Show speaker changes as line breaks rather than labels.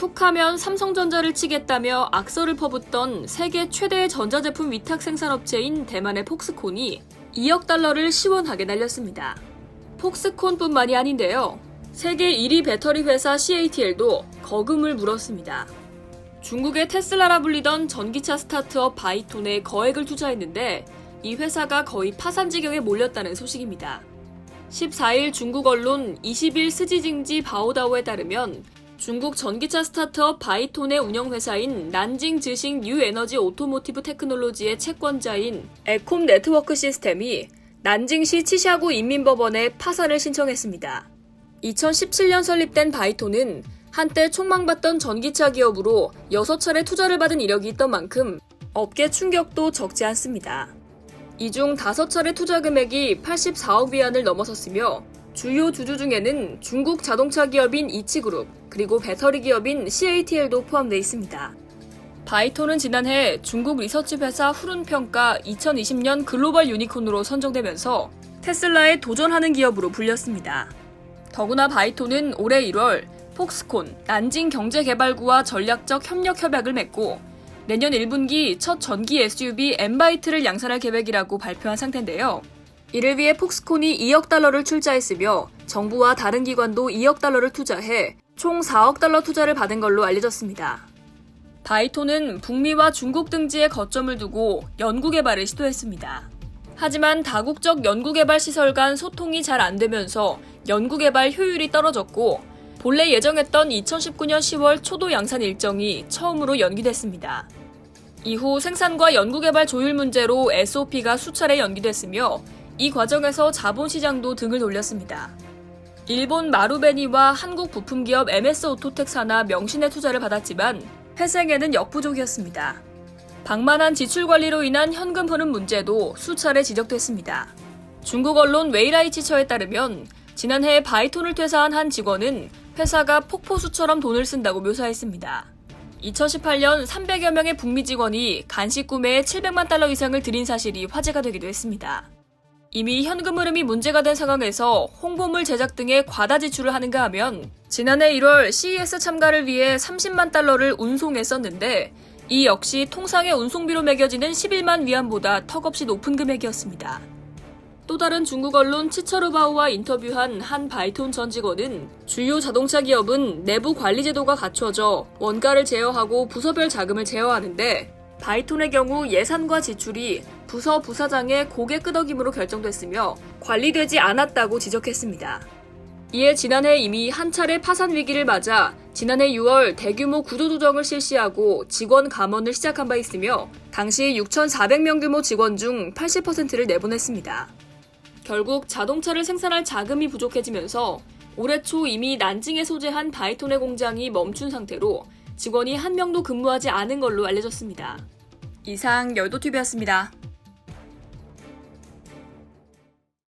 툭하면 삼성전자를 치겠다며 악설을 퍼붓던 세계 최대의 전자제품 위탁 생산업체인 대만의 폭스콘이 2억 달러를 시원하게 날렸습니다. 폭스콘뿐만이 아닌데요. 세계 1위 배터리 회사 CATL도 거금을 물었습니다. 중국의 테슬라라 불리던 전기차 스타트업 바이톤에 거액을 투자했는데 이 회사가 거의 파산 지경에 몰렸다는 소식입니다. 14일 중국 언론 20일 스지징지 바오다오에 따르면 중국 전기차 스타트업 바이톤의 운영회사인 난징 지식 뉴에너지 오토모티브 테크놀로지의 채권자인 에콤 네트워크 시스템이 난징시 치샤구 인민법원에 파산을 신청했습니다. 2017년 설립된 바이톤은 한때 촉망받던 전기차 기업으로 6차례 투자를 받은 이력이 있던 만큼 업계 충격도 적지 않습니다. 이 중 5차례 투자 금액이 84억 위안을 넘어섰으며 주요 주주 중에는 중국 자동차 기업인 이치그룹, 그리고 배터리 기업인 CATL도 포함되어 있습니다. 바이톤은 지난해 중국 리서치 회사 후룬평가 2020년 글로벌 유니콘으로 선정되면서 테슬라에 도전하는 기업으로 불렸습니다. 더구나 바이톤은 올해 1월 폭스콘, 난징 경제개발구와 전략적 협력 협약을 맺고 내년 1분기 첫 전기 SUV 엠바이트를 양산할 계획이라고 발표한 상태인데요. 이를 위해 폭스콘이 2억 달러를 출자했으며 정부와 다른 기관도 2억 달러를 투자해 총 4억 달러 투자를 받은 걸로 알려졌습니다. 바이톤은 북미와 중국 등지에 거점을 두고 연구개발을 시도했습니다. 하지만 다국적 연구개발 시설 간 소통이 잘 안 되면서 연구개발 효율이 떨어졌고 본래 예정했던 2019년 10월 초도 양산 일정이 처음으로 연기됐습니다. 이후 생산과 연구개발 조율 문제로 SOP가 수차례 연기됐으며 이 과정에서 자본시장도 등을 돌렸습니다. 일본 마루베니와 한국 부품기업 MS 오토텍 산하 명신의 투자를 받았지만 회생에는 역부족이었습니다. 방만한 지출 관리로 인한 현금 흐름 문제도 수차례 지적됐습니다. 중국 언론 웨이라이치처에 따르면 지난해 바이톤을 퇴사한 한 직원은 회사가 폭포수처럼 돈을 쓴다고 묘사했습니다. 2018년 300여 명의 북미 직원이 간식 구매에 700만 달러 이상을 들인 사실이 화제가 되기도 했습니다. 이미 현금 흐름이 문제가 된 상황에서 홍보물 제작 등에 과다 지출을 하는가 하면 지난해 1월 CES 참가를 위해 30만 달러를 운송에 썼는데 이 역시 통상의 운송비로 매겨지는 11만 위안보다 턱없이 높은 금액이었습니다. 또 다른 중국 언론 치처르바오와 인터뷰한 한 바이톤 전 직원은 주요 자동차 기업은 내부 관리 제도가 갖춰져 원가를 제어하고 부서별 자금을 제어하는데 바이톤의 경우 예산과 지출이 부서 부사장의 고개 끄덕임으로 결정됐으며 관리되지 않았다고 지적했습니다. 이에 지난해 이미 한 차례 파산 위기를 맞아 지난해 6월 대규모 구조조정을 실시하고 직원 감원을 시작한 바 있으며 당시 6,400명 규모 직원 중 80%를 내보냈습니다. 결국 자동차를 생산할 자금이 부족해지면서 올해 초 이미 난징에 소재한 바이톤의 공장이 멈춘 상태로 직원이 한 명도 근무하지 않은 걸로 알려졌습니다. 이상 열도TV였습니다.